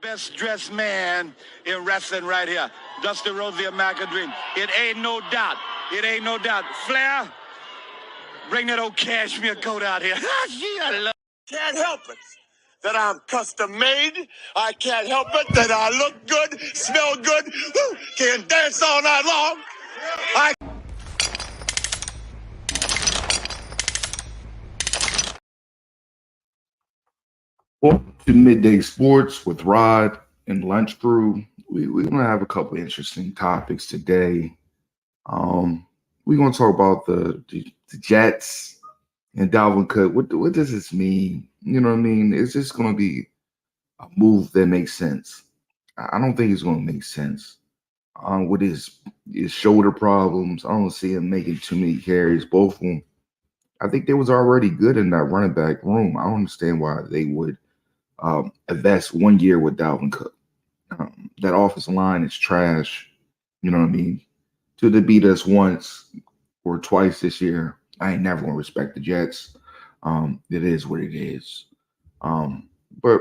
best dressed man in wrestling right here. Dusty Rhodes, the American Dream. It ain't no doubt. It ain't no doubt. Flair, bring that old cashmere coat out here. Can't help it that I'm custom made. I can't help it that I look good, smell good, can dance all night long. Welcome to Midday Sports with Rod and Lunch Crew. We're going to have a couple of interesting topics today. We're going to talk about the Jets and Dalvin Cook. What does this mean? You know what I mean? Is this going to be a move that makes sense? I don't think it's going to make sense. With his shoulder problems, I don't see him making too many carries. Both of them, I think they was already good in that running back room. I don't understand why they would invest 1 year with Dalvin Cook. That offensive line is trash. You know what I mean? To they beat us once or twice this year, I ain't never gonna respect the Jets. It is what it is. But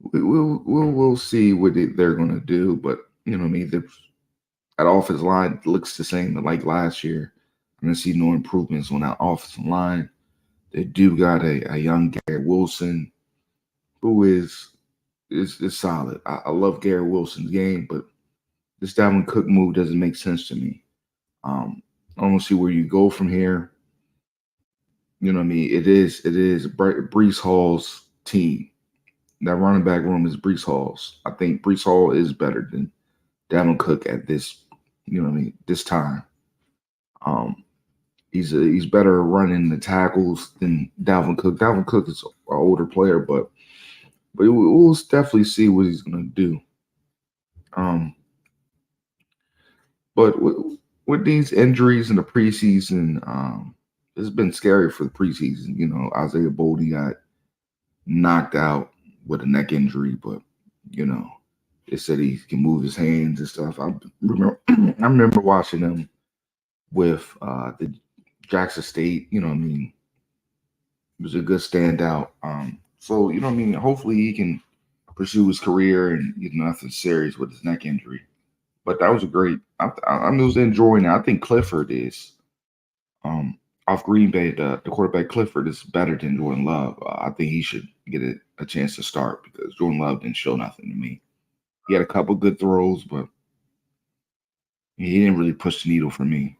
we'll see what they're gonna do. But you know what I mean? That offensive line looks the same like last year. I'm gonna see no improvements on that offensive line. They do got a young Garrett Wilson, who is solid. I love Garrett Wilson's game, but this Dalvin Cook move doesn't make sense to me. I don't see where you go from here. You know what I mean? It is Breece Hall's team. That running back room is Breece Hall's. I think Breece Hall is better than Dalvin Cook at this, you know what I mean, this time. He's better running the tackles than Dalvin Cook. Dalvin Cook is an older player, but we'll definitely see what he's going to do. But with these injuries in the preseason, it's been scary for the preseason. You know, Isaiah Boldy got knocked out with a neck injury, but, you know, they said he can move his hands and stuff. I remember watching him with the Jackson State. You know what I mean? It was a good standout. So, you know what I mean? Hopefully he can pursue his career and get nothing serious with his neck injury. But that was a great – I was enjoying it. I think Clifford is off Green Bay, the quarterback Clifford is better than Jordan Love. I think he should get a chance to start because Jordan Love didn't show nothing to me. He had a couple good throws, but he didn't really push the needle for me.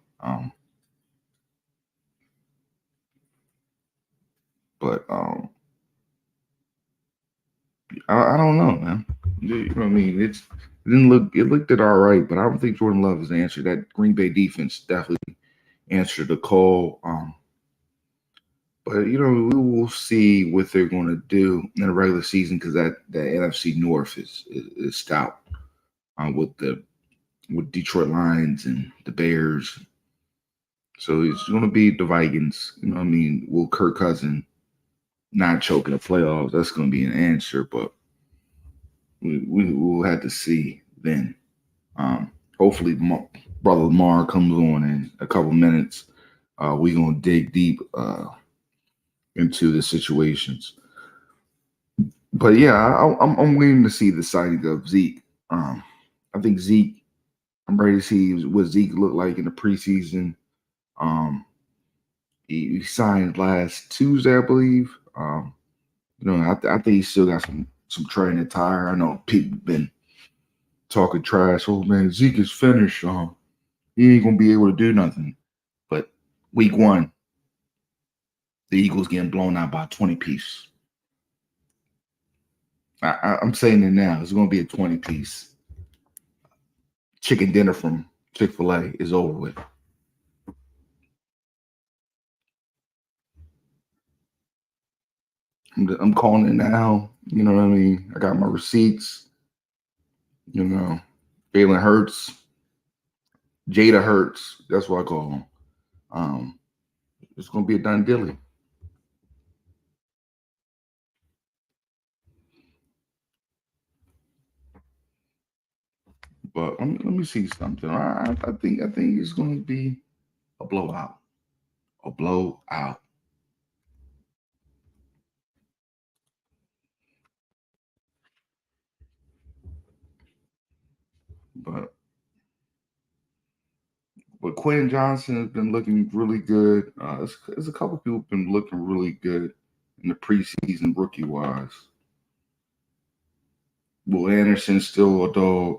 But I don't know, man. You know what I mean? It looked all right, but I don't think Jordan Love is the answer. That Green Bay defense definitely answered the call. But you know, we will see what they're going to do in the regular season because that NFC North is stout with Detroit Lions and the Bears. So it's going to be the Vikings. You know what I mean? Will Kirk Cousins not choking the playoffs? That's going to be an answer, but we'll have to see then. Hopefully, Brother Lamar comes on in a couple minutes. We're going to dig deep into the situations. But yeah, I'm waiting to see the sighting of Zeke. I think Zeke, I'm ready to see what Zeke looked like in the preseason. He signed last Tuesday, I believe. You know, I think he still got some tread in the tire. I know people been talking trash. Oh man, Zeke is finished. He ain't gonna be able to do nothing. But week 1, the Eagles getting blown out by 20 piece. I'm saying it now. It's gonna be a 20 piece. Chicken dinner from Chick-fil-A is over with. I'm calling it now. You know what I mean? I got my receipts. You know, Jalen Hurts, Jada Hurts. That's what I call him. It's gonna be a done deal. But let me see something. I think it's gonna be a blowout. A blowout. But Quentin Johnson has been looking really good. There's a couple people been looking really good in the preseason rookie wise. Will Anderson still a dog?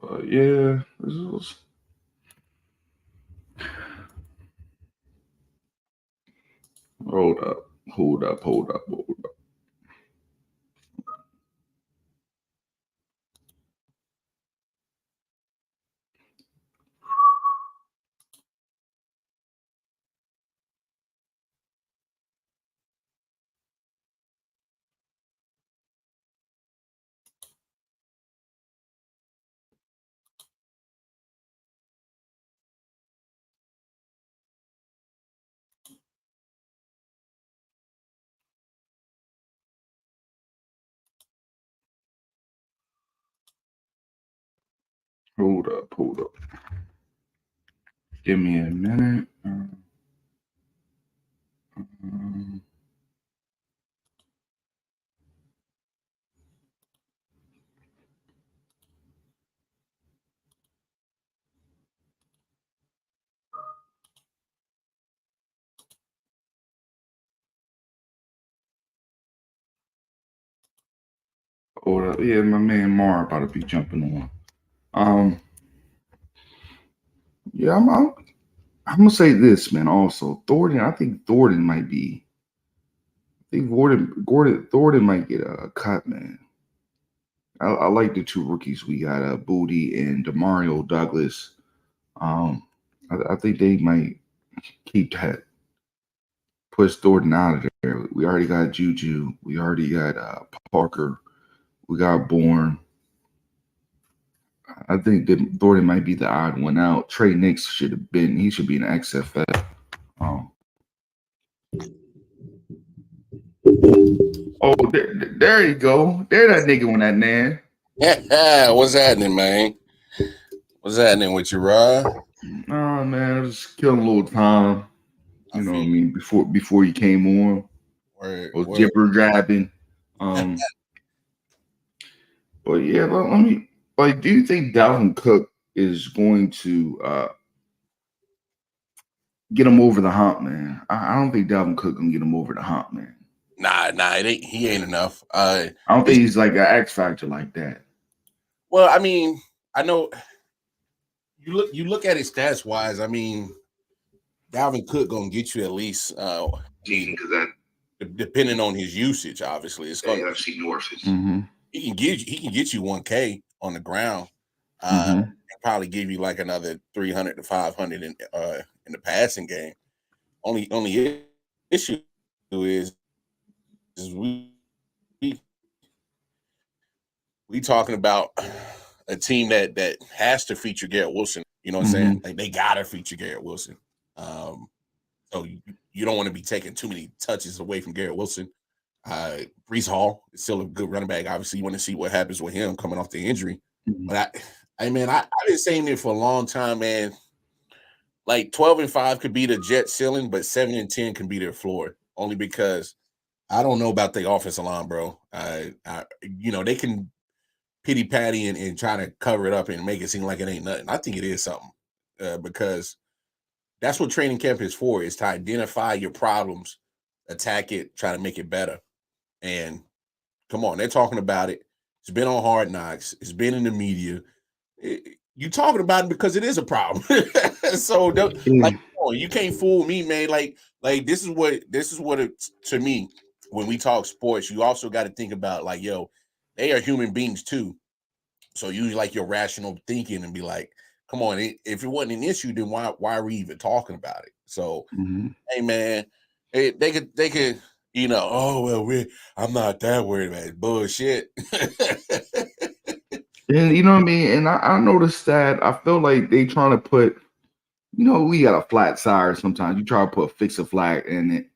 But yeah, this was. Hold up. Hold up. Hold up. Give me a minute. Hold up. Yeah, my man Mar about to be jumping on. Yeah, I'm gonna say this, man. Also, Thornton. I think Thornton might be. I think Thornton might get a cut, man. I like the two rookies we got, Booty and Demario Douglas. I think they might keep that, push Thornton out of there. We already got Juju. We already got Parker. We got Bourne. I think that Thornton might be the odd one out. Trey Nix should have been. He should be an XFL. Oh, there you go. There that nigga on that man. What's happening, man? What's happening with you, Rod? Oh man, just killing a little time. You know what I mean? Before you came on. I was jibber jabbing. But yeah, let me do you think Dalvin Cook is going to get him over the hump, man? I don't think Dalvin Cook can get him over the hump, man. Nah, he ain't enough. I don't think he's like an X factor like that. Well, I mean, I know you look at it stats wise. I mean, Dalvin Cook gonna get you at least depending on his usage. Obviously, it's going to he can get you 1K on the ground. Probably give you like another 300 to 500 in the passing game. Only issue is we talking about a team that has to feature Garrett Wilson. You know what I'm saying? Like they gotta feature Garrett Wilson. So you don't want to be taking too many touches away from Garrett Wilson. Breece Hall is still a good running back. Obviously, you want to see what happens with him coming off the injury. But I've been saying it for a long time, man. Like 12-5 could be the Jet ceiling, but 7-10 can be their floor. Only because I don't know about the offensive line, bro. They can pity patty and try to cover it up and make it seem like it ain't nothing. I think it is something because that's what training camp is for, is to identify your problems, attack it, try to make it better. And come on, they're talking about it. It's been on Hard Knocks. It's been in the media. You talking about it because it is a problem. So you can't fool me, man. Like this is what to me, when we talk sports, you also got to think about like, yo, they are human beings too. So you like your rational thinking and be like, come on, if it wasn't an issue, then why are we even talking about it? So, hey man, they could I'm not that worried about it. Bullshit. And you know what I mean? And I noticed that I feel like they trying to put, we got a flat tire sometimes. You try to put fix a flat in it.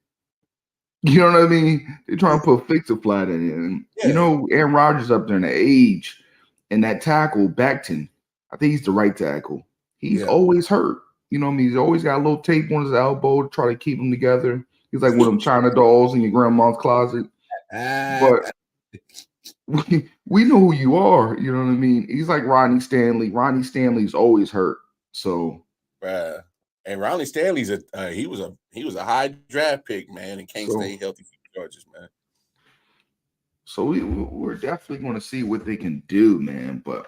You know what I mean? They trying to put fix a flat in it. And, Aaron Rodgers up there in the age and that tackle, Becton, I think he's the right tackle. He's always hurt. You know what I mean? He's always got a little tape on his elbow to try to keep him together. He's like one of them China dolls in your grandma's closet. But we know who you are. You know what I mean? He's like Rodney Stanley. Rodney Stanley's always hurt. So, and Ronnie Stanley's he was a high draft pick, man, and can't stay healthy for the Chargers, man. So we're definitely going to see what they can do, man. But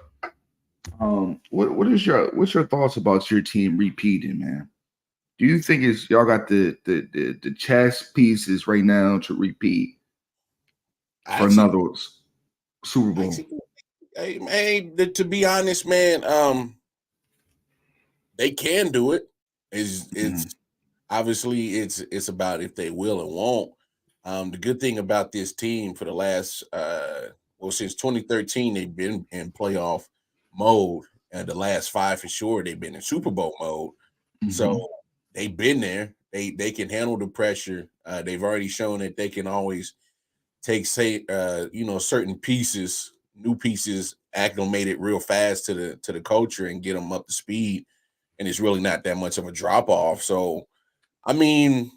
what's your thoughts about your team repeating, man? Do you think y'all got the chess pieces right now to repeat for another Super Bowl? Hey, man, to be honest, man, they can do it. It's obviously it's about if they will and won't. The good thing about this team for the last since 2013 they've been in playoff mode, and the last 5 for sure they've been in Super Bowl mode. So they've been there. They can handle the pressure. They've already shown that they can always take certain pieces, new pieces, acclimate it real fast to the culture and get them up to speed. And it's really not that much of a drop off. So, I mean,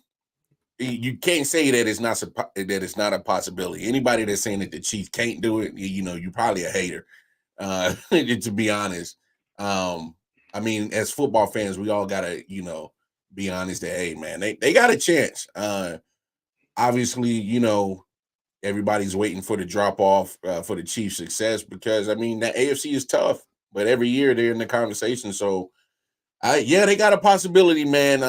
you can't say that it's not a possibility. Anybody that's saying that the Chiefs can't do it, you're probably a hater. To be honest, I mean, as football fans, we all gotta, be honest that hey, man, they got a chance. Obviously, everybody's waiting for the drop off for the Chiefs' success because I mean the AFC is tough, but every year they're in the conversation. So. They got a possibility, man.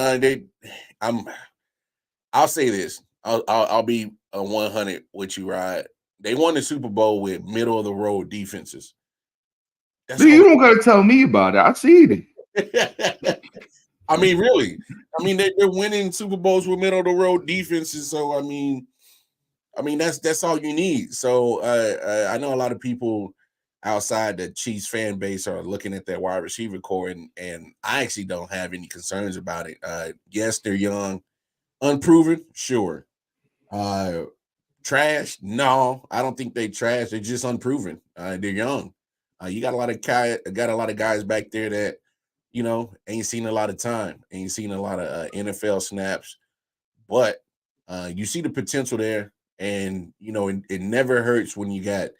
I'll say this. I'll be 100 with you, Rod. They won the Super Bowl with middle of the road defenses. You don't got to tell me about it. I see it. I mean, really. I mean, they're winning Super Bowls with middle of the road defenses. So I mean, that's all you need. So I know a lot of people outside the Chiefs fan base are looking at their wide receiver core, and I actually don't have any concerns about it. Yes, they're young, unproven, sure. Trash? No, I don't think they trash. They're just unproven. They're young. You got a lot of guys back there that ain't seen a lot of time, ain't seen a lot of NFL snaps, but you see the potential there, and it never hurts when you got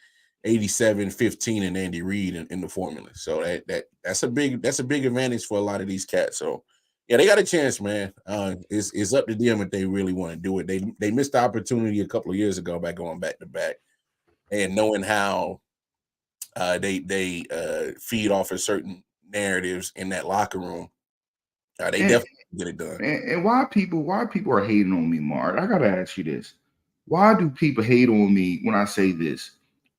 87, 15, and Andy Reid in the formula. So that's a big advantage for a lot of these cats. So yeah, they got a chance, man. It's up to them if they really want to do it. They missed the opportunity a couple of years ago by going back to back, and knowing how they feed off of certain narratives in that locker room. They definitely get it done. And why people are hating on me, Mark? I gotta ask you this: why do people hate on me when I say this?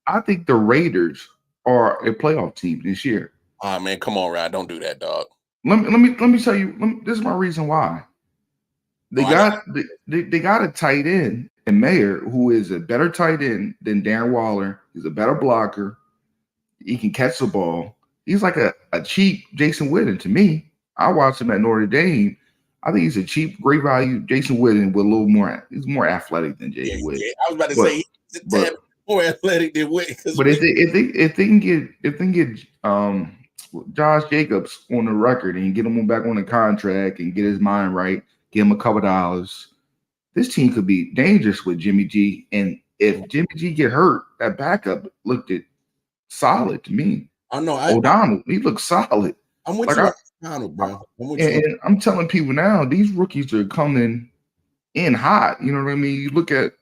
I think the Raiders are a playoff team this year. Man, come on, Rod. Don't do that, dog. Let me tell you. This is my reason why. They got a tight end in Mayer who is a better tight end than Darren Waller. He's a better blocker. He can catch the ball. He's like a cheap Jason Witten to me. I watched him at Notre Dame. I think he's a cheap, great value Jason Witten with a little more. He's more athletic than Jason Witten. Yeah, I was about to say he's more athletic than Witten. But if they can get Josh Jacobs on the record and get him back on the contract and get his mind right, give him a couple dollars, this team could be dangerous with Jimmy G. And if Jimmy G get hurt, that backup looked solid to me. I know. O'Donnell, he looks solid. I'm with you, O'Donnell, bro. And I'm telling people now, these rookies are coming in hot. You know what I mean? You look at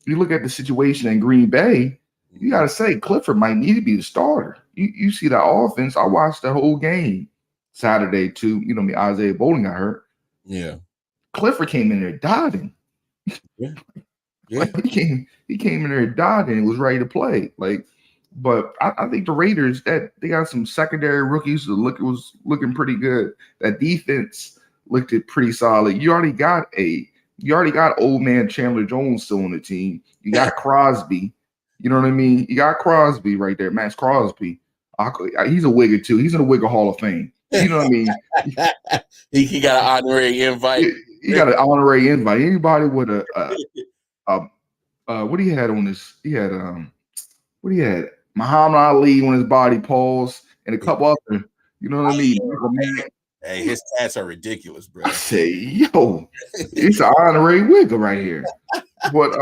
the situation in Green Bay. You got to say Clifford might need to be the starter. You see the offense. I watched the whole game Saturday too. Isaiah Bowling got hurt. Yeah. Clifford came in there dotting. Yeah. Like he came in there dotting and was ready to play. But I think the Raiders, that they got some secondary rookies that was looking pretty good. That defense looked pretty solid. You already got a You already got old man Chandler Jones still on the team. You got Crosby. You know what I mean? You got Crosby right there, Max Crosby. He's a Wigger too. He's in the Wigger Hall of Fame. You know what I mean? he got an honorary invite. He got an honorary invite. Anybody with what he had on his? He had what he had? Muhammad Ali on his body, Pauls, and a couple other. You know what I mean? Hey, his stats are ridiculous, bro. I say, yo, it's an honorary Wigger right here. But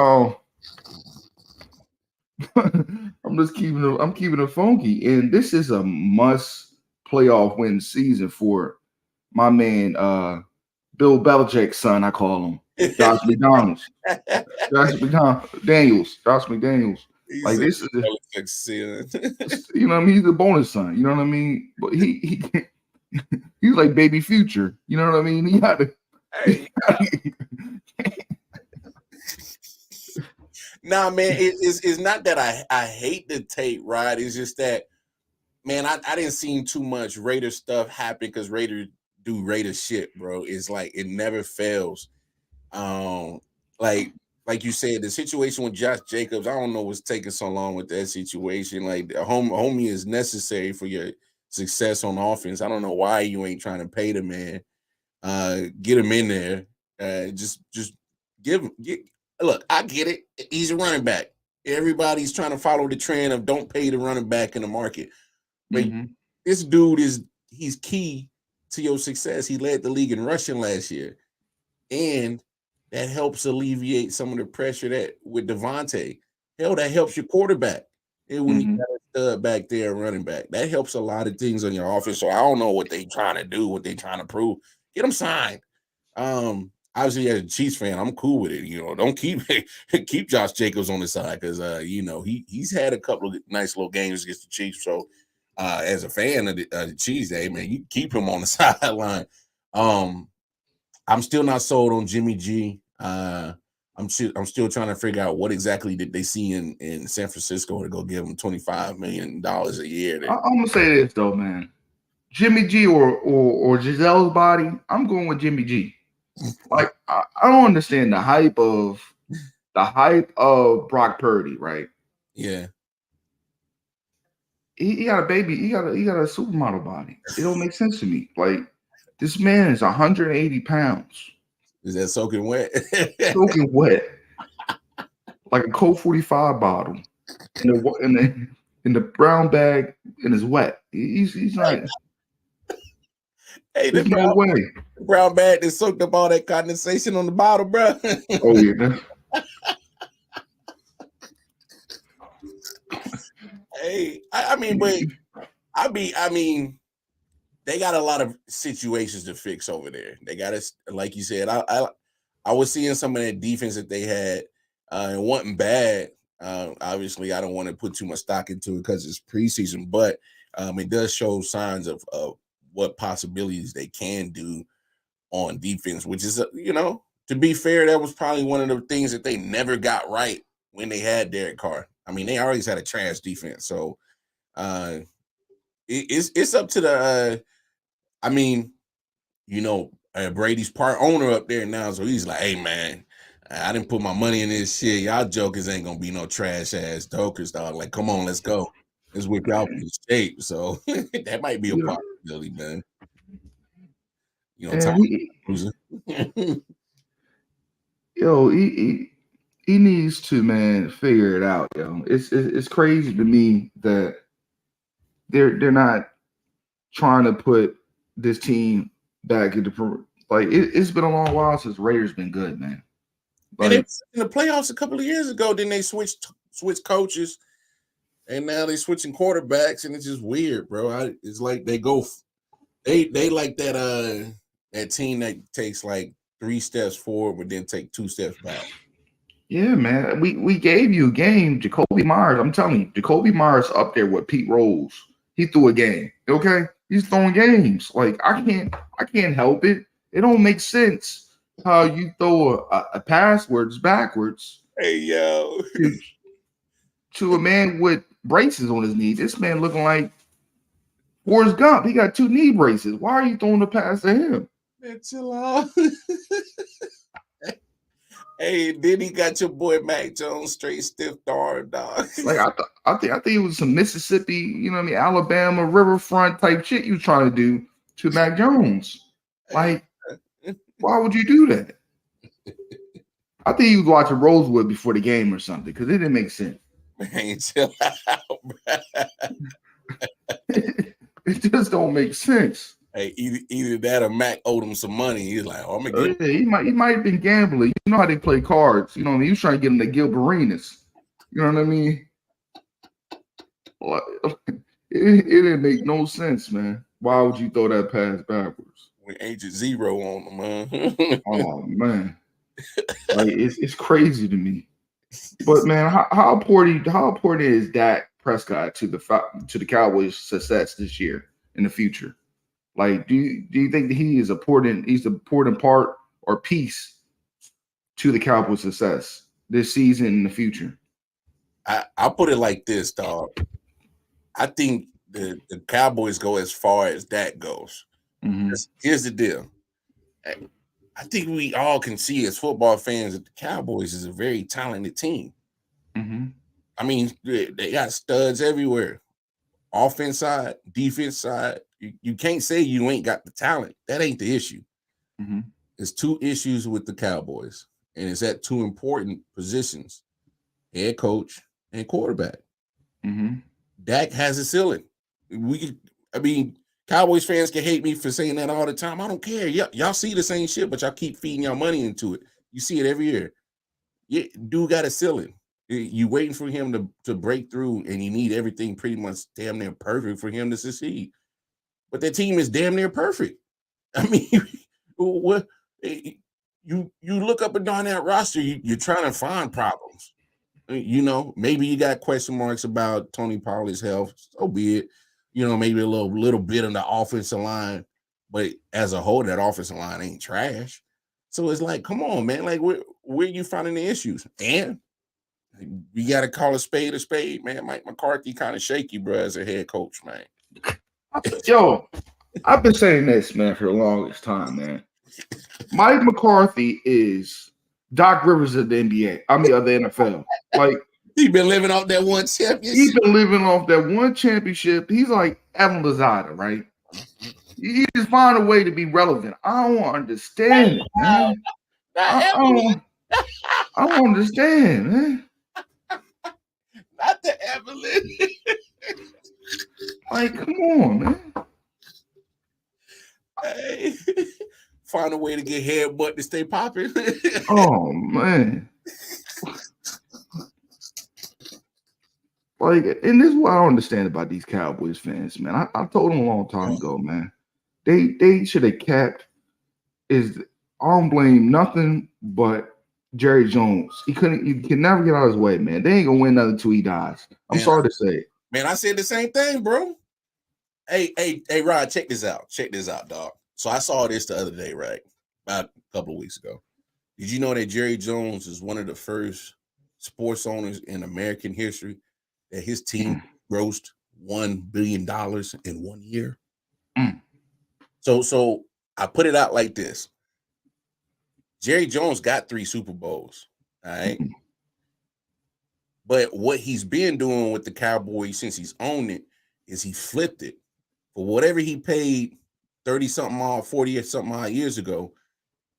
I'm keeping it funky, and this is a must playoff win season for my man Bill Belichick's son. I call him Josh McDaniels. Josh McDaniels. Like this is you know what I mean? He's the bonus son. You know what I mean? But he's like baby Future. You know what I mean? He had to. Nah, man, it's not that I hate the tape, right? It's just that, man, I didn't see too much Raider stuff happen because Raiders do Raider shit, bro. It's like it never fails. Like you said, the situation with Josh Jacobs, I don't know what's taking so long with that situation. Like the homie is necessary for your success on offense. I don't know why you ain't trying to pay the man. Get him in there. Just give look, I get it. He's a running back. Everybody's trying to follow the trend of don't pay the running back in the market. But this dude he's key to your success. He led the league in rushing last year. And that helps alleviate some of the pressure that with Devontae. Hell, that helps your quarterback. And when you got a stud back there running back, that helps a lot of things on your offense. So I don't know what they trying to do, what they trying to prove. Get him signed. Obviously, as a Chiefs fan, I'm cool with it. You know, don't keep Josh Jacobs on the side because you know he's had a couple of nice little games against the Chiefs. So as a fan of the Chiefs, hey man, you keep him on the sideline. I'm still not sold on Jimmy G. I'm still trying to figure out what exactly did they see in San Francisco to go give him $25 million a year. I'm gonna say this though, man. Jimmy G or Giselle's body, I'm going with Jimmy G. Like I don't understand the hype of Brock Purdy, right? Yeah. He got a baby, he got a supermodel body. It don't make sense to me. Like this man is 180 pounds. Is that soaking wet? Soaking wet. Like a Colt 45 bottle. In the brown bag and is wet. He's not. Hey, there's no way. Brown bag that soaked up all that condensation on the bottle, bro. Oh yeah. Hey, I mean, they got a lot of situations to fix over there. They got to, like you said, I was seeing some of that defense that they had, and wasn't bad. Obviously, I don't want to put too much stock into it because it's preseason, but it does show signs of what possibilities they can do on defense, which is, to be fair, that was probably one of the things that they never got right when they had Derek Carr. I mean, they always had a trash defense. So it's up to the, Brady's part owner up there now. So he's like, hey, man, I didn't put my money in this shit. Y'all jokers ain't going to be no trash ass jokers, dog. Like, come on, let's go. Let's whip y'all in shape. So that might be a possibility, man. He needs to, man, figure it out, yo. It's crazy to me that they're not trying to put this team back into it's been a long while since Raiders been good, man. Like, and in the playoffs a couple of years ago, then they switched coaches, and now they switching quarterbacks, and it's just weird, bro. It's like they like that team that takes like 3 steps forward, but then take 2 steps back. Yeah, man. We gave you a game, Jacoby Myers. I'm telling you, Jacoby Myers up there with Pete Rose. He threw a game. Okay, he's throwing games. Like I can't help it. It don't make sense how you throw a pass backwards. Hey yo, to a man with braces on his knees. This man looking like Forrest Gump. He got 2 knee braces. Why are you throwing the pass to him? Man, chill out. Hey, then he got your boy Mac Jones straight stiff arm, dog. Like I think it was some Mississippi, you know what I mean, Alabama riverfront type shit you trying to do to Mac Jones. Like, why would you do that? I think he was watching Rosewood before the game or something because it didn't make sense. Man, chill out, bro. It just don't make sense. Hey, either that or Mac owed him some money. He's like, oh, I'm gonna get. He might have been gambling. You know how they play cards. You know what I mean? He was trying to get him the Gilberinas. You know what I mean? It didn't make no sense, man. Why would you throw that pass backwards? With Agent Zero on him, man. Oh man, like it's crazy to me. But man, how important is Dak Prescott to the Cowboys' success this year in the future? Like, do you think that he is important? He's an important part or piece to the Cowboys' success this season in the future? I'll put it like this, dog. I think the Cowboys go as far as that goes. Mm-hmm. Here's the deal. I think we all can see as football fans that the Cowboys is a very talented team. Mm-hmm. I mean, they got studs everywhere. Offense side, defense side. You can't say you ain't got the talent. That ain't the issue. Mm-hmm. There's two issues with the Cowboys, and it's at two important positions: head coach and quarterback. Mm-hmm. Dak has a ceiling. Cowboys fans can hate me for saying that all the time. I don't care. Y'all see the same shit, but y'all keep feeding y'all money into it. You see it every year. Dude got a ceiling. You waiting for him to break through, and you need everything pretty much damn near perfect for him to succeed. But that team is damn near perfect. I mean, what you look up and down that roster, you're trying to find problems. You know, maybe you got question marks about Tony Pollard's health. So be it. You know, maybe a little bit on the offensive line, but as a whole, that offensive line ain't trash. So it's like, come on, man. Like, where are you finding the issues? And you got to call a spade, man. Mike McCarthy kind of shaky, bro, as a head coach, man. Yo, I've been saying this, man, for the longest time, man. Mike McCarthy is Doc Rivers of the NBA. I mean, of the NFL. Like, he been living off that one championship. He's been living off that one championship. He's like Evan Lozada, right? You just find a way to be relevant. I don't understand it, man. I don't understand, man. Not the Evelyn. Like, come on, man. Hey, find a way to get headbutt to stay popping. Oh, man. Like, and this is what I don't understand about these Cowboys fans, man. I told them a long time ago, man. They should have kept I don't blame nothing but Jerry Jones. He can never get out of his way, man. They ain't gonna win nothing until he dies. I'm sorry to say it. Man, I said the same thing, bro. Hey, Rod, check this out. Check this out, dog. So I saw this the other day, right? About a couple of weeks ago. Did you know that Jerry Jones is one of the first sports owners in American history that his team grossed $1 billion in 1 year? So I put it out like this. Jerry Jones got 3 Super Bowls, all right? But what he's been doing with the Cowboys since he's owned it is he flipped it. For whatever he paid 30-something odd, 40-something odd years ago,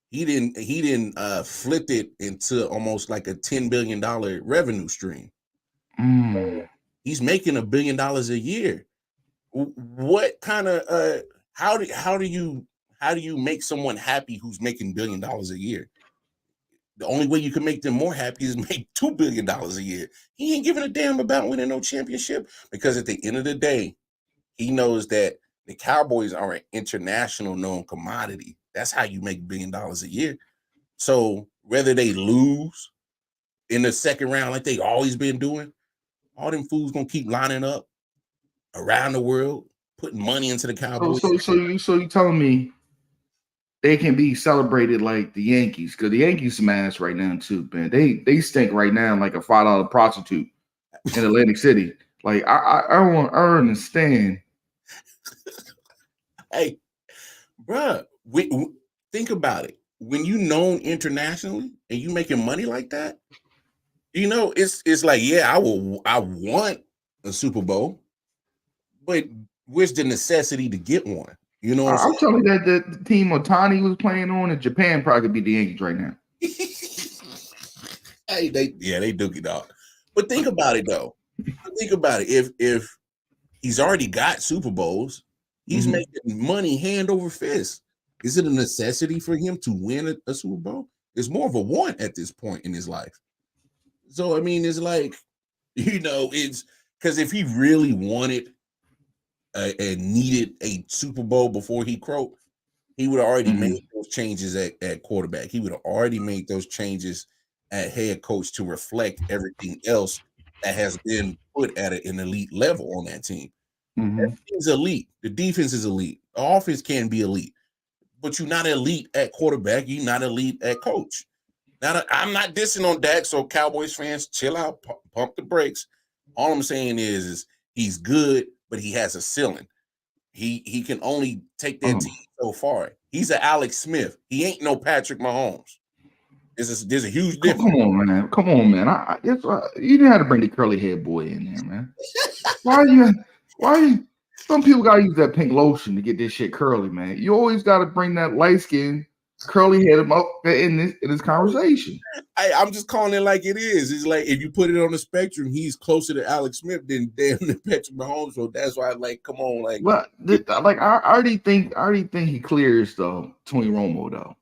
he didn't flip it into almost like a $10 billion revenue stream. He's making $1 billion a year. What kind of how do you make someone happy who's making $1 billion a year? The only way you can make them more happy is make $2 billion a year. He ain't giving a damn about winning no championship, because at the end of the day, he knows that the Cowboys are an international known commodity. That's how you make $1 billion a year. So whether they lose in the second round like they always been doing, all them fools gonna keep lining up around the world, putting money into the Cowboys. So you telling me they can be celebrated like the Yankees? Because the Yankees smash right now too, man. They stink right now like a $5 prostitute in Atlantic City. Like I don't understand. Hey, bruh, think about it. When you known internationally, and you making money like that, you know, it's like, yeah, I want a Super Bowl, but where's the necessity to get one? You know what I'm telling you that the team Otani was playing on in Japan probably could beat the Yankees right now. Hey, they dookie dog. But think about it though. Think about it. If he's already got Super Bowls, he's making money hand over fist. Is it a necessity for him to win a Super Bowl? It's more of a want at this point in his life. So I mean, it's like, you know, it's because if he really wanted and needed a Super Bowl before he croaked, he would have already made those changes at quarterback. He would have already made those changes at head coach to reflect everything else that has been put at an elite level on that team. That team's elite. The defense is elite. The offense can be elite, but you're not elite at quarterback. You're not elite at coach. Now, I'm not dissing on Dak, so Cowboys fans, chill out, pump the brakes. All I'm saying is he's good, but he has a ceiling. He can only take that team so far. He's an Alex Smith. He ain't no Patrick Mahomes. There's a huge difference. Come on, man. Come on, man. You didn't have to bring the curly head boy in there, man. Why? Some people gotta use that pink lotion to get this shit curly, man. You always gotta bring that light skin curly head up in this conversation. I'm just calling it like it is. It's like if you put it on the spectrum, he's closer to Alex Smith than Patrick Mahomes. So that's why, like, come on, like. But like, I already think he clears Tony Romo though.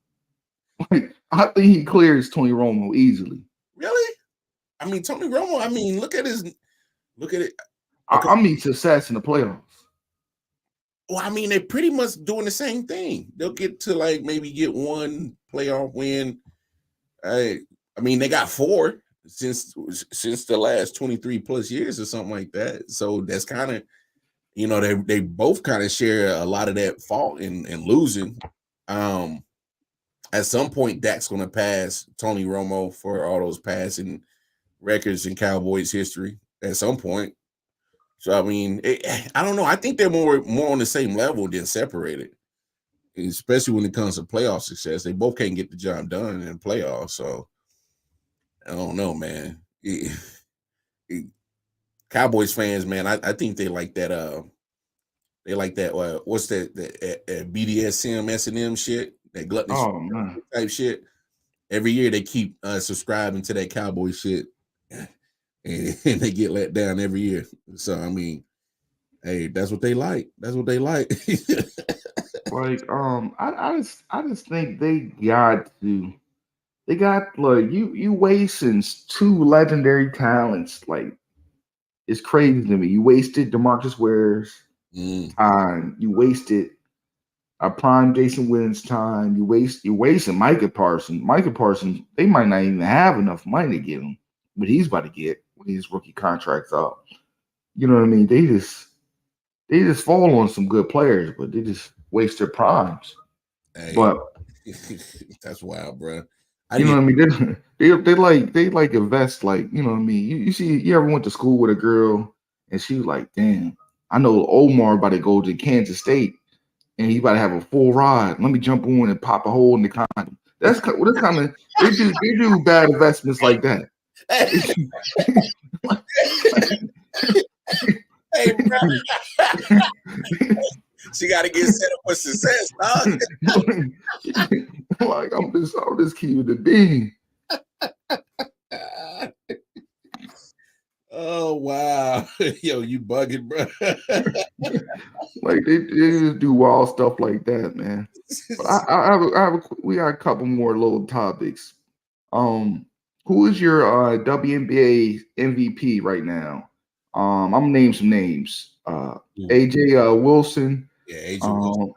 Like, I think he clears Tony Romo easily. Really? I mean, Tony Romo. I mean, look at it. I mean, success in the playoffs. Well, I mean, they're pretty much doing the same thing. They'll get to like maybe get one playoff win. I mean, they got 4 since the last 23 plus years or something like that. So that's kind of, you know, they both kind of share a lot of that fault in losing. At some point, Dak's going to pass Tony Romo for all those passing records in Cowboys history at some point. So, I mean, I don't know. I think they're more on the same level than separated, especially when it comes to playoff success. They both can't get the job done in playoffs. So, I don't know, man. Cowboys fans, man, I think they like that. They like that. What's that BDSM S&M shit? That gluttony type shit. Every year they keep subscribing to that Cowboy shit, and they get let down every year. So I mean, hey, that's what they like. That's what they like. Like, I just think they got like you wasting 2 legendary talents. Like, it's crazy to me. You wasted DeMarcus Ware's time. You wasted a prime Jason Witten's time. You're wasting Micah Parsons. Micah Parsons, they might not even have enough money to give him what he's about to get when his rookie contract's up. You know what I mean? They just fall on some good players, but they just waste their primes. Hey, but that's wild, bro. You know what I mean? They like invest, like, you know what I mean? You see, you ever went to school with a girl and she was like, damn, I know Omar about to go to Kansas State and he about to have a full ride. Let me jump on and pop a hole in the condom. That's kind of they do bad investments like that. Hey, bro. She got to get set up for success, dog. Like, I'm just keeping the bean. Oh wow, yo, you bugging, bro. Like, they just do wild stuff like that, man. But we got a couple more little topics. Who is your WNBA MVP right now? I'm gonna name some names. AJ Wilson. Yeah, AJ Wilson.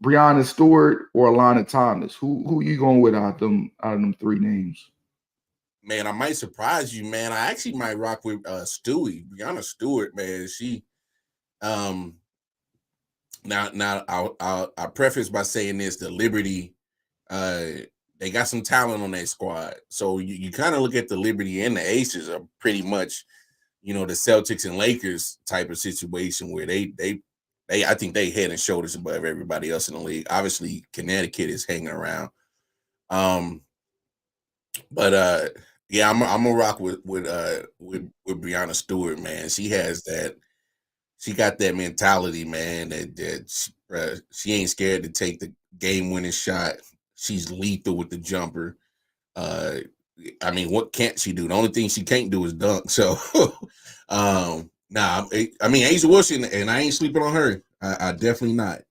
Breanna Stewart or Alana Thomas. Who you going with out of them 3 names? Man, I might surprise you, man. I actually might rock with Stewie. Breanna Stewart, man. She now I'll preface by saying this: the Liberty, they got some talent on that squad. So you kind of look at the Liberty and the Aces are pretty much, you know, the Celtics and Lakers type of situation where they I think they head and shoulders above everybody else in the league. Obviously, Connecticut is hanging around. But yeah, I'm gonna rock with Breanna Stewart, man. She has that. She got that mentality, man. That she ain't scared to take the game-winning shot. She's lethal with the jumper. I mean, what can't she do? The only thing she can't do is dunk. So, I mean, A'ja Wilson, and I ain't sleeping on her. I definitely not.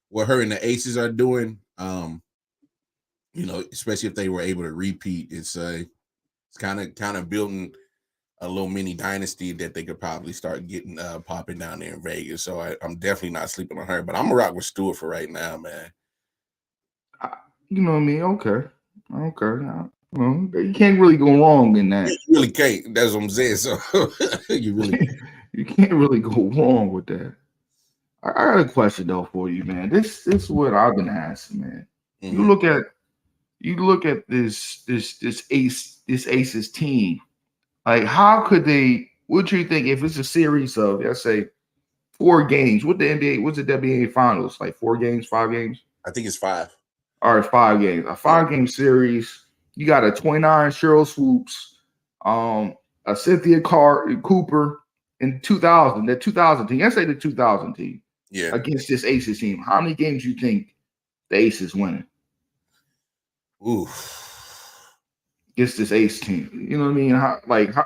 What her and the Aces are doing, especially if they were able to repeat, it's kind of building a little mini dynasty that they could probably start getting popping down there in Vegas. So I'm definitely not sleeping on her, but I'm gonna rock with Stewart for right now, man. You know what I mean? Okay. You can't really go wrong in that. You really can't. That's what I'm saying. So you really you can't really go wrong with that. I got a question though for you, man. This is what I've been asking, man. Mm-hmm. You look at this Aces team. Like, how could they? What do you think if it's a series of, let's say, 4 games? What's the WNBA finals? Like 4 games, 5 games? I think it's 5. All right, 5 games. A 5-game series. You got a 29 Cheryl Swoops, a Cynthia Cooper in 2000. That 2000 team. Let's say the 2000 team. Yeah. Against this Aces team. How many games do you think the Aces winning? Ooh. Against this Ace team. You know what I mean?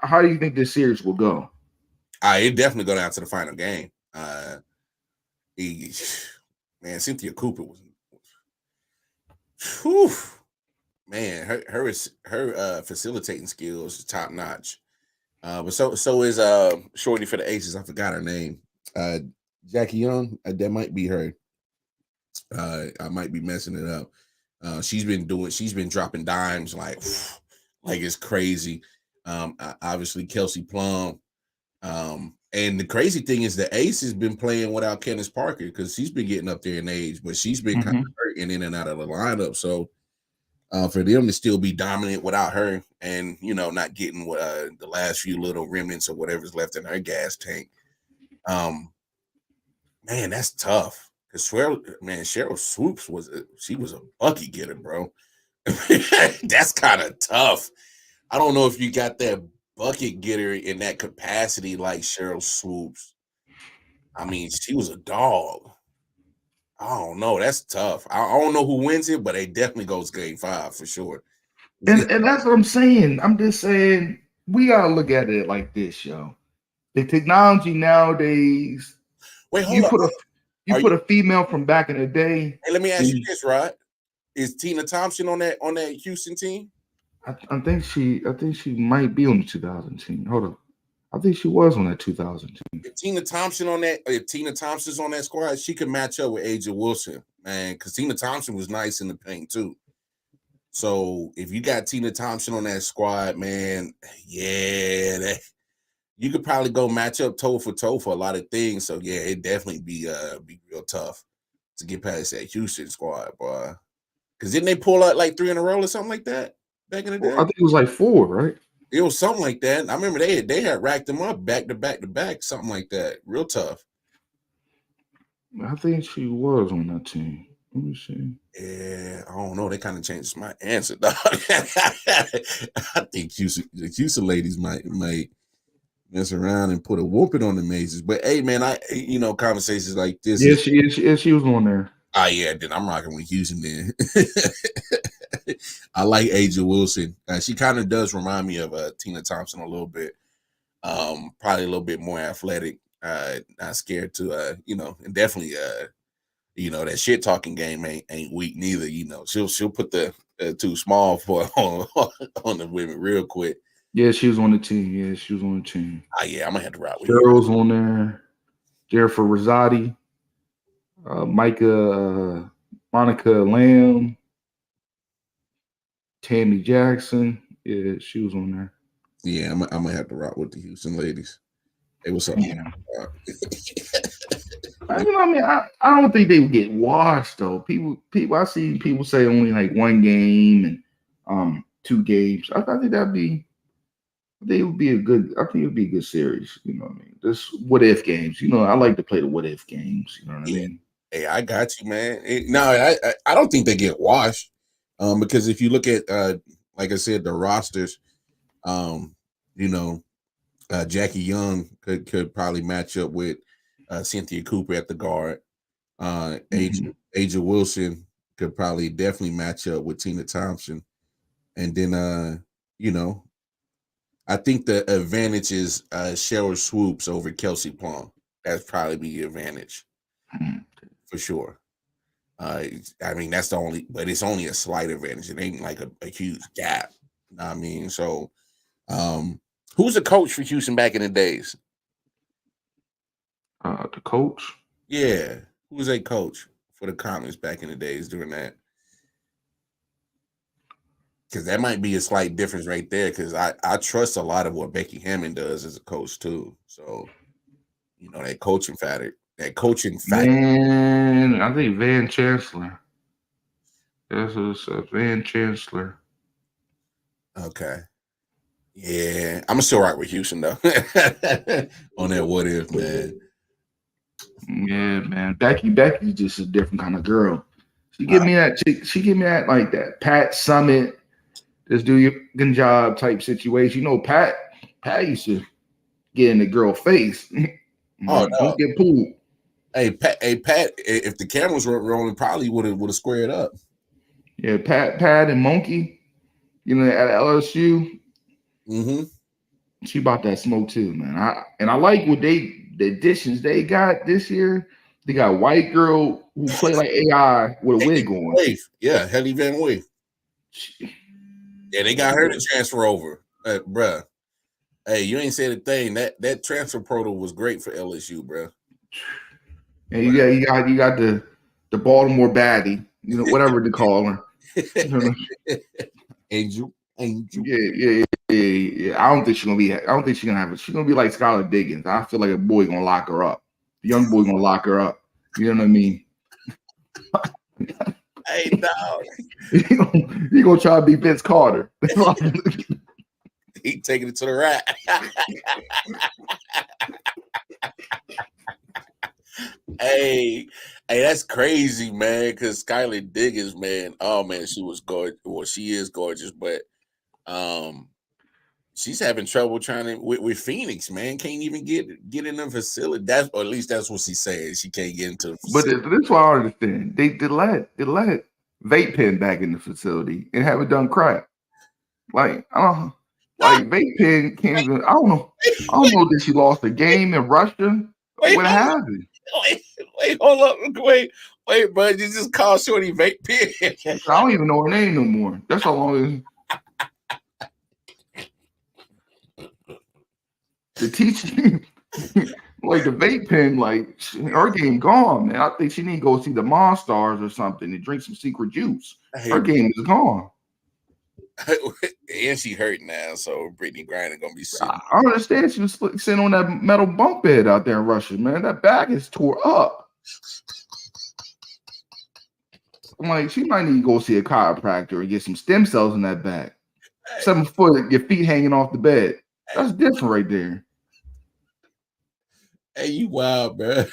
How do you think this series will go? It definitely go down to the final game. Man, Cynthia Cooper was whew, man, her facilitating skills is top notch. But so is Shorty for the Aces. I forgot her name. Jackie Young. That might be her. I might be messing it up. She's been dropping dimes like it's crazy. Obviously Kelsey Plum. And the crazy thing is the Ace has been playing without Candace Parker because she's been getting up there in age, but she's been kind of hurting in and out of the lineup. So for them to still be dominant without her and, not getting the last few little remnants or whatever's left in her gas tank, man, that's tough. Because Cheryl Swoops was a bucket getter, bro. That's kind of tough. I don't know if you got that bucket getter in that capacity like Cheryl Swoops. I mean, she was a dog. I don't know. That's tough. I don't know who wins it, but it definitely goes game 5 for sure. And that's what I'm saying. I'm just saying we gotta look at it like this, yo. The technology nowadays. Wait, hold on. You put a female from back in the day. Hey, let me ask you this, Rod. Is Tina Thompson on that Houston team? I think she might be on the 2000 team. Hold on. I think she was on that 2000 team. If Tina Thompson's on that squad, she could match up with A'ja Wilson, man, because Tina Thompson was nice in the paint too. So if you got Tina Thompson on that squad, man, yeah, you could probably go match up toe for toe for a lot of things. So yeah, it definitely be real tough to get past that Houston squad, boy. Because didn't they pull out like 3 in a row or something like that back in the day? I think it was like 4, right? It was something like that. I remember they had racked them up back to back, something like that. Real tough. I think she was on that team. Let me see. Yeah, I don't know. They kind of changed my answer, dog. I think the Houston ladies might mess around and put a whooping on the Mazes. But hey, man, conversations like this. Yeah, she was on there. Oh yeah, then I'm rocking with Houston then. I like A'ja Wilson. She kind of does remind me of Tina Thompson a little bit. Probably a little bit more athletic. Not scared to and definitely that shit talking game ain't weak neither. She'll put the too small for on the women real quick. Yeah, she was on the team. Oh yeah, I'm gonna have to ride with Cheryl's on there. Jennifer Rosati. Monica Lamb, Tammy Jackson. Yeah, she was on there. Yeah, I'm gonna have to rock with the Houston ladies. It was something. Yeah. I don't think they would get washed though. People, I see people say only like 1 game and 2 games. I think it would be a good series. You know what I mean? This what if games. I like to play the what if games. You know what I mean? Hey, I got you, man. I don't think they get washed. Because if you look at like I said, the rosters, Jackie Young could probably match up with Cynthia Cooper at the guard. Aja Wilson could probably definitely match up with Tina Thompson. And then I think the advantage is Cheryl Swoops over Kelsey Plum. That's probably be the advantage for sure. I mean, that's the only, but it's only a slight advantage. It ain't like a huge gap. You know what I mean? So, who's the coach for Houston back in the days? The coach? Yeah. Who was a coach for the Comets back in the days during that? Because that might be a slight difference right there. Because I trust a lot of what Becky Hammond does as a coach too. So, that coaching factor. Man, I think Van Chancellor. This is Van Chancellor. Okay. Yeah, I'm still right with Houston though. On that what if, man. Yeah, man. Becky's just a different kind of girl. She give me that like that Pat Summit, just do your good job type situation. Pat used to get in the girl face. Oh, no. Don't get pulled. Hey Pat, if the cameras weren't rolling, probably would have squared up. Yeah, Pat and Monkey, at LSU. Mm-hmm. She bought that smoke too, man. I like what the additions they got this year. They got a white girl who play like AI with a wig on. Yeah, Helly Van Wave. Yeah, they got her to transfer over, bruh. Hey, you ain't said a thing. That transfer portal was great for LSU, bruh. And you got the Baltimore baddie, whatever they call her. Angel. Yeah. I don't think she's gonna have it. She's gonna be like Skylar Diggins. I feel like a boy gonna lock her up. The young boy gonna lock her up. You know what I mean? Hey, dog. He gonna try to be Vince Carter. He taking it to the rack. Hey, that's crazy, man. Because Skylar Diggins, man. Oh man, she was gorgeous. Well, she is gorgeous, but she's having trouble trying to with Phoenix, man. Can't even get in the facility. Or at least that's what she's saying. She can't get into the facility. But this is what I understand. They let Vape Pen back in the facility and haven't done crap. Like Vape Pen can't even. I don't know that she lost a game in Russia. What happened? Wait, hold up. Wait, bud. You just called Shorty Vape Pen. I don't even know her name no more. That's how long the teaching, like the Vape Pen, like her game gone, man. I think she need to go see the Monstars or something and drink some secret juice. Her game is gone. And she hurt now, so Brittany Griner gonna be sitting. I understand she was sitting on that metal bunk bed out there in Russia, man. That back is tore up. I'm like, she might need to go see a chiropractor and get some stem cells in that back. 7 foot, your feet hanging off the bed. That's different right there. Hey, you wild, bro.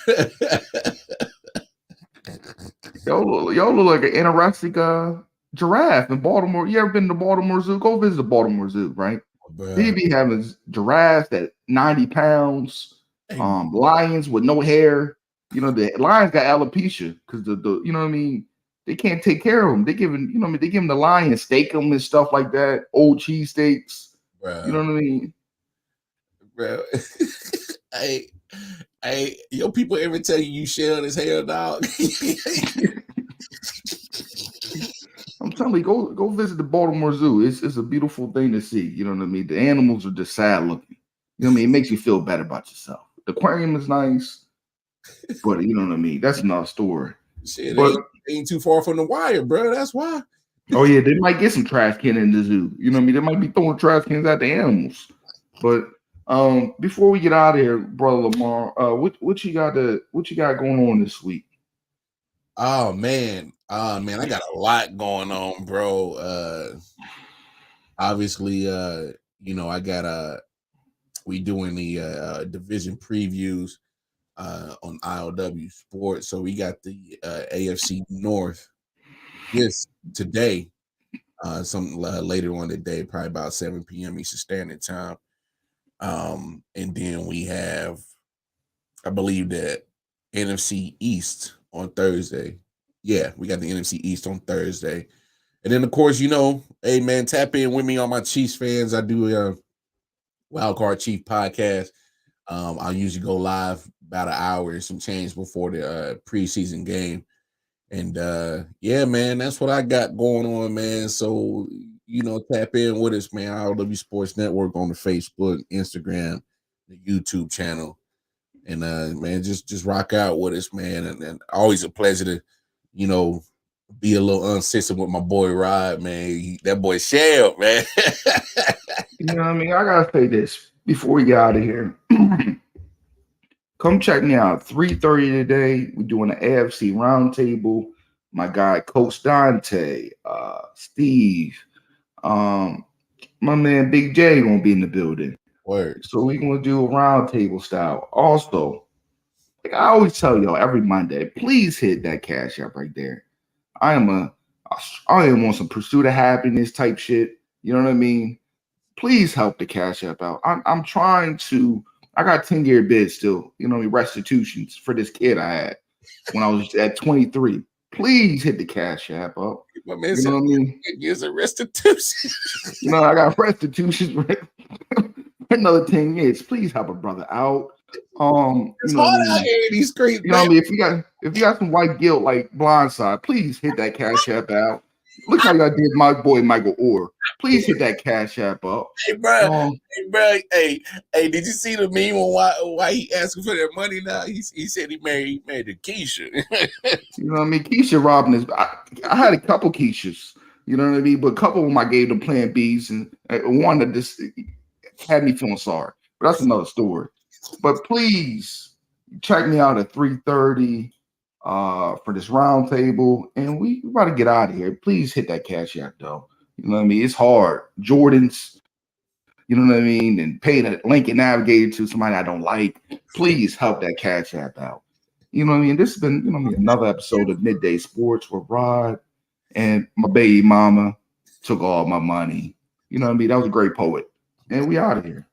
Y'all look like an anorexic giraffe in Baltimore. You ever been to Baltimore Zoo? Go visit the Baltimore Zoo, right? They be having giraffes at 90 pounds, lions with no hair. The lions got alopecia because the you know what I mean. They can't take care of them. They giving they give them the lion, steak them and stuff like that. Old cheesesteaks. You know what I mean, bro? Hey, your people ever tell you shell his hair, dog? I'm telling you, go visit the Baltimore Zoo. It's a beautiful thing to see. You know what I mean? The animals are just sad looking. You know what I mean? It makes you feel better about yourself. The aquarium is nice, but you know what I mean? That's another story. Shit, but ain't too far from the wire, bro. That's why. Oh yeah, they might get some trash can in the zoo. You know what I mean? They might be throwing trash cans at the animals. But before we get out of here, brother Lamar, what you got going on this week? Oh man, I got a lot going on, bro. Obviously, I got we doing the division previews on ILW Sports. So we got the AFC North today. some later on the day, probably about 7 p.m. Eastern Standard Time. And then we have, I believe, that NFC East on Thursday. Yeah, we got the NFC East on Thursday. And then, of course, hey, man, tap in with me on my Chiefs fans. I do a Wild Card Chief podcast. I'll usually go live about an hour and some change before the preseason game. And yeah, man, that's what I got going on, man. So, tap in with us, man. RW Sports Network on the Facebook, Instagram, the YouTube channel. And man, just rock out with us, man. And always a pleasure to, be a little uncensored with my boy Rod, man. That boy Shell, man. You know what I mean? I gotta say this before we get out of here. Come check me out. 3:30 today. We're doing an AFC roundtable. My guy, Coach Dante, Steve, my man Big J gonna be in the building. Word. So we're gonna do a roundtable style. Also, like I always tell y'all every Monday, please hit that cash app right there. I am on some pursuit of happiness type shit. You know what I mean? Please help the cash app out. I'm trying to. I got 10-year bids still. Restitutions for this kid I had when I was at 23. Please hit the cash app up. My man you know what I mean? Gives a restitution. I got restitutions for another 10 years. Please help a brother out. It's hard out here in these streets. You know what I mean? If you got some white guilt like Blindside, please hit that cash app out. Look how y'all did my boy Michael Orr. Please hit that cash app up. Hey, bro. Hey, did you see the meme on why he asking for that money now? He said he married to Keisha. You know what I mean? Keisha robbing his. I had a couple Keishas. You know what I mean? But a couple of them I gave them Plan Bs, and one that just had me feeling sorry. But that's another story. But please check me out at 3:30 for this roundtable, and we about to get out of here. Please hit that cash app though. You know what I mean? It's hard. Jordans, you know what I mean, and paying a Lincoln Navigator to somebody I don't like. Please help that cash app out. You know what I mean? This has been, another episode of Midday Sports with Rod, and my baby mama took all my money. You know what I mean? That was a great poet. And we out of here.